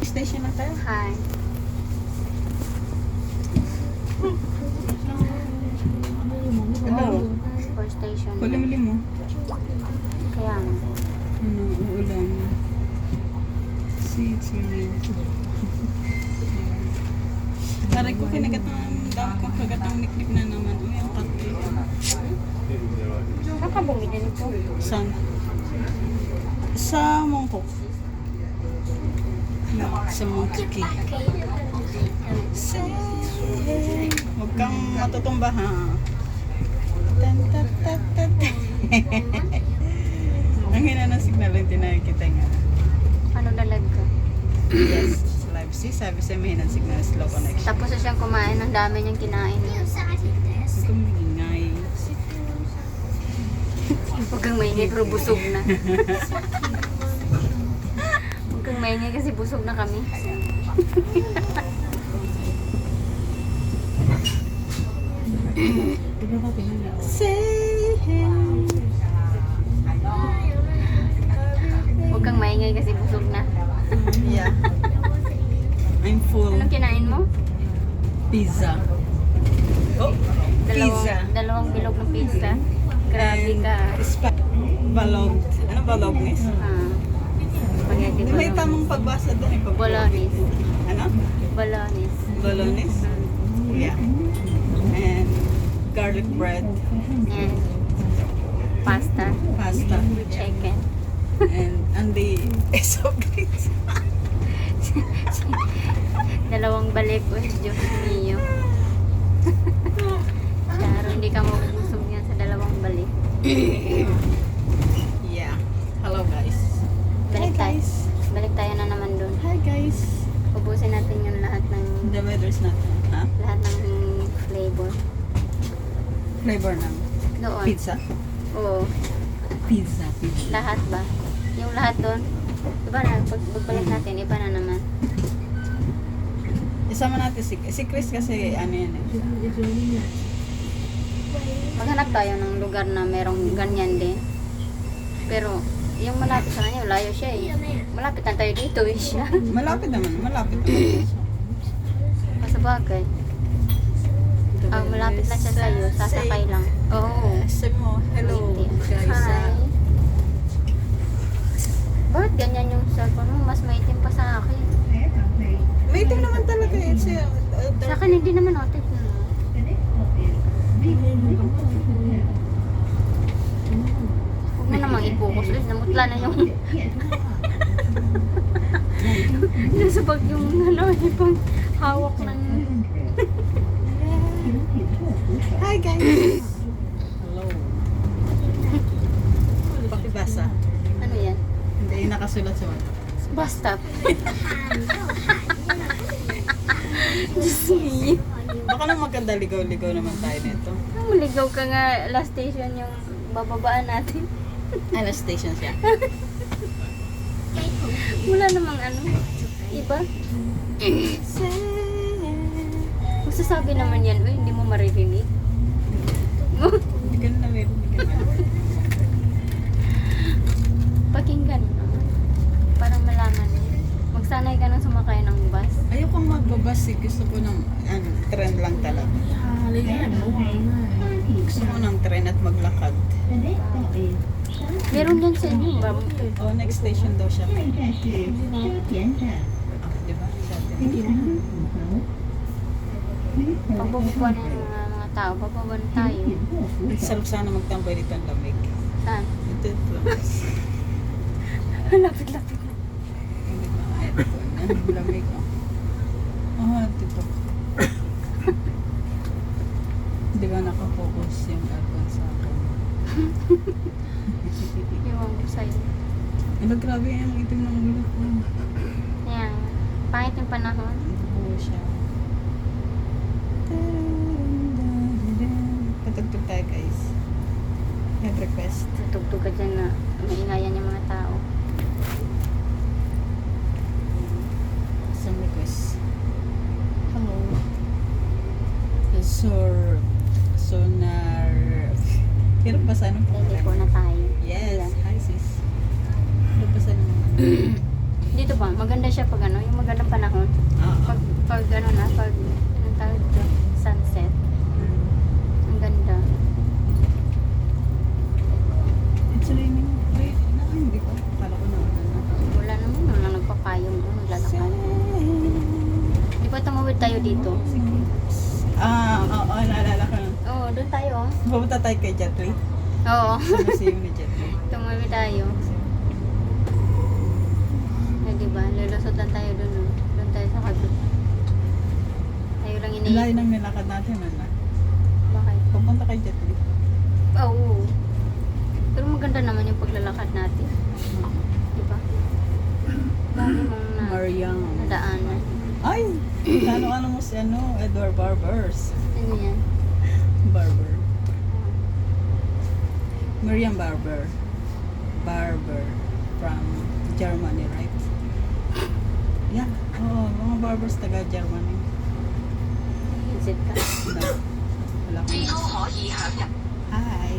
Station na tayo. Hi. Hello. For station. Huli mo. Kaya nga. Ano, uulan. See, it's raining. Taray ko kinagat ng dami kong kagatang niknik na naman. Uy, ang katil. Saan ka bumili nito? Saan? Sa Mongkok. Sa Mongkok. Huwag kang matutumba ha. Tan, tat, tat, tat. Ang hina ng signal yung tinakita nga. Ano lalag ka? Yes, live. See, sabi sa'yo may hinang signal, slow connection. Tapos na siyang kumain. Ang dami niyang kinain. Huwag kang maingay. Huwag kang maingay pero busog na. Huwag kang maingay kasi busog na kami. Say Huwag kang maingay kasi busog na. yeah. I'm full. Anong kinain mo? Pizza. Oh, pizza. Dalawang bilog ng pizza. Grabe ka. Balog. Ano balognis? Spaghetti May bolognese. tamang pagbasa doon eh. Bolognese. Ano? Bolognese. Bolognese? Yeah. And garlic bread. And pasta. Pasta. With chicken. And the soft drinks. Dalawang balik. Uy, Diyos mio. Charo, hindi ka mabusog yan sa dalawang balik. Yeah. Hello guys. Balik tayo. Balik tayo na naman dun. Hi guys. Ubusin natin yung lahat ng The weather's not. Ha? lahat ng flavor. Flavor ng Doon. pizza. Oo. Pizza. Lahat ba? Yung lahat doon. Iba na. Pagbalik natin, iba na naman. Isama natin si Chris kasi ano yan eh. Maghanap tayo ng lugar na merong ganyan din. Pero, yung malapit sa kanya, layo siya eh. Malapit na tayo dito eh siya. Malapit naman. Malapit naman. Sa bagay. Malapit lang siya sa'yo. Sasakay lang. Oo. Say mo, hello guys. Hi. Bakit ganyan yung cellphone mo? Mas maitim pa sa akin. May itim naman talaga eh. Sa akin hindi naman otik na. Huwag mo namang i-focus. Uy, namutla na yung... Nasa pag yung yung hawak ng... Hi guys. Hello. Pakibasa. Ano yan? Hindi, nakasulat sa wala. Bus stop. Diyos me. Baka na magkandaligaw-ligaw naman tayo nito. Maligaw ka nga. Last station yung bababaan natin. Last station siya. Wala namang ano. Iba. Masasabi naman yan. Uy, hindi mo maririnig. Hindi ka na meron. Pakinggan mo naman. Para malaman mo. Magsanay ka nang sumakay ng bus. Ayokong magbabas eh. Gusto ko ng tren lang talaga. Gusto ko ng tren at maglakad. Meron yan sa inyo ba? Oh, next station daw siya. Diba? Pagbubukuan ng mga tao, bababa na tayo. Sarap sana magtambay dito ang lamig. Saan? Ito. Lapit-lapit na. Ang lamig. Dito. Di ba nakafocus yung aircon sa akin? Iwan ko sa'yo. Ano, grabe yung itim ng ulo ko. Ayan. Pangit yung panahon. Oo siya. Patugtog tayo guys. May request. Natugtog ka dyan na maingayan yung mga tao. Some request. Hello. Sonar. Hirap ba sa ano? Liliko na tayo. Yes. Ayan. Hi sis. Hirap ba sa ano? Dito ba, maganda siya pag ano, yung magandang panahon. Pag ano na, pag anong tawag dito? Sunset. Ang ganda. It's raining. Wait, hindi ko. Akala ko na. Wala naman, wala nagpapayong doon, naglalakad. Di ba tumawid tayo dito? Oo, naalala ko. Oo, doon tayo. Oh. Pumunta tayo kay Jetly. Oo. Sa museum ni Jetly. Tumawid tayo. Ay, di ba? Lulusot lang tayo doon. Oh. Doon tayo sa kabit. Tayo lang Ang layo iniisip. ng nilakad natin, ano? Bakit? Pupunta kay Jetly. Oo. Pero maganda naman yung paglalakad natin. Di ba? Dami mong Mariam. nadaanan. Ay! Ano mo si ano? Edward Barbers. Ano yan? Barber. Miriam Barber. Barber. From Germany, right? Yeah. Oo, mga barbers taga Germany. Visit ka. No. Wala ko. Hi.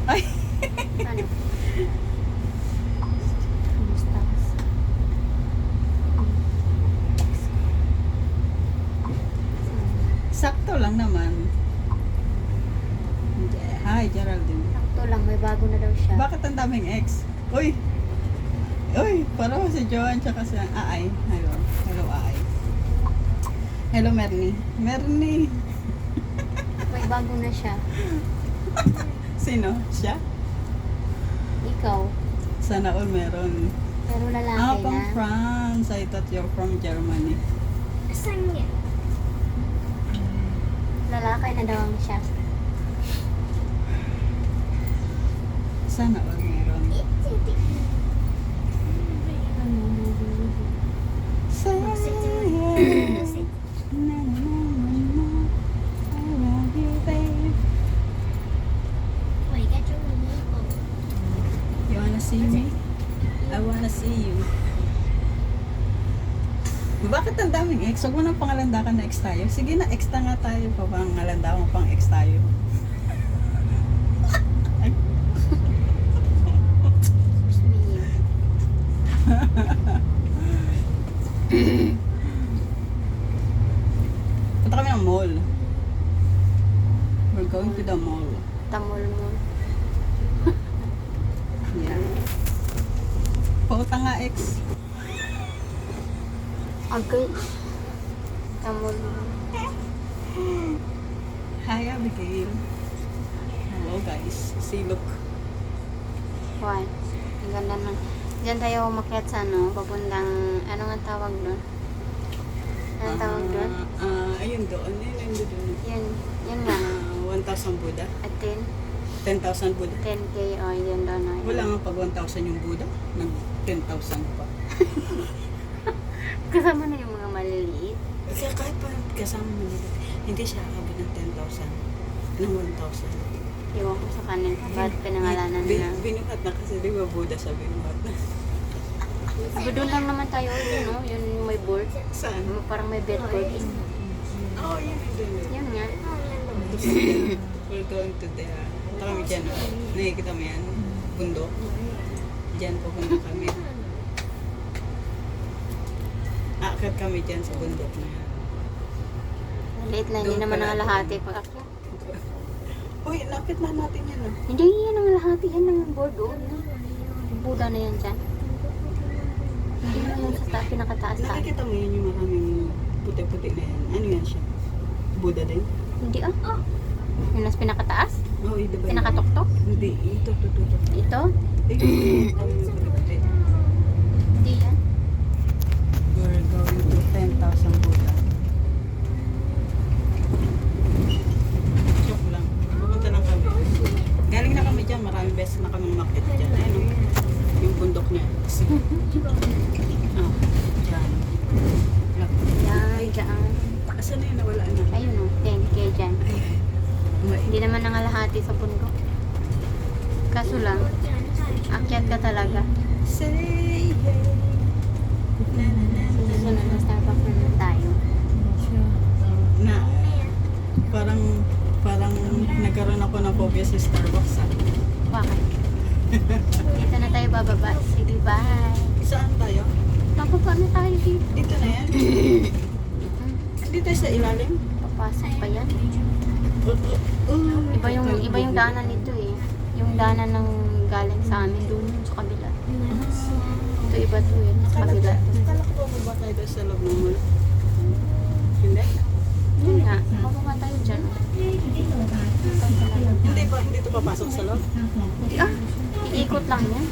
Ay! Ano? Kumusta? Sakto lang naman. Hi, Geraldine. Sakto lang, may bago na daw siya. Bakit ang daming ex? Uy! Uy! Parang si Joanne tsaka si Aay. Hello. Hello, Aay. Hello, Mernie. Mernie! May bago na siya. Sino? Siya? Ikaw. Sana all meron. Pero lalaki Pang na. France. I thought you're from Germany. Lalaki na daw ang siya. Sana all meron. Na, na, na, na, na. I love you, babe. You wanna see me? I wanna see you. Bakit ang daming ex? Huwag mo nang pangalandakan na ex tayo. Sige na, ex na nga tayo. Pangalanda mo pang ex tayo. Punta kami ng mall. We're going to the mall. Tamol mo. Yeah. Pauta nga ex. Agay. Tamol mo. Hi Abigail. Hello guys. See, look. Why? Ang ganda nun. Diyan tayo umakyat sa ano, papuntang, ano nga tawag doon? Ano tawag doon? Ayun doon. Ayun doon. Yun nga. 1,000 Buddha. At 10, 10,000 Buddha. 10K, o yun doon. O, Wala nga pag 1,000 yung Buddha. Nag 10,000 pa. Kasama na yung mga maliliit. Kaya kahit pa kasama mo nila, hindi siya abot ng 10,000. Ng 1,000. Iwan ko sa kanil. Ba't pinangalanan na? Binuhat na kasi di ba Buddha sa binuhat na. Pero doon lang naman tayo, yun no? Yun yung may board. Saan? Parang may bed board. Oh, yun doon. Yun nga. We're going to the... Punta kami dyan. Nakikita mo yan? Bundok. Dyan pupunta kami. Akit kami dyan sa bundok na yan. Late na, hindi Doon naman pala. nangalahati pag akyat. Uy, lapit na natin yan ah. Hindi yan nangalahati, yan ang board doon. Yung Buddha na yan dyan. Hindi na yan sa pinakataas tayo. Nakikita mo yun yung maraming puti-puti na yan. Ano yan siya? Buddha din? Hindi ah. Yun ang pinakataas? Oo, di ba? Pinakatuktok? Hindi, ito. Ito? Ito yung puti-puti. Hindi yan. We're going to 10,000 Buddha. Joke lang. Pupunta lang kami. Galing na kami dyan. Maraming beses na kami umakyat dyan. Ayun, yung bundok niya. Kasi, dyan. Yan, dyan. Asan na yun? Nawala na. Ayun o, 10K dyan. May, Hindi naman nangalahati sa bundok. Kaso lang, akyat ka talaga. say hey. Na, na, na, Susunod na Starbucks na lang tayo. tayo sa Starbucks. Bakit? Dito na tayo bababa. Sige, bye. Saan tayo? Bababa na tayo dito. Dito na yan. Dito sa ilalim. Papasok pa yan. Iba yung daanan nito eh. Yung daanan ng galing sa amin doon sa kabila. Ito iba to yun, sa kabila. Kala ko bababa tayo doon sa loob ng mall. Hindi? Yun nga, bababa tayo dyan. Hindi to papasok sa loob? Iikot lang yan.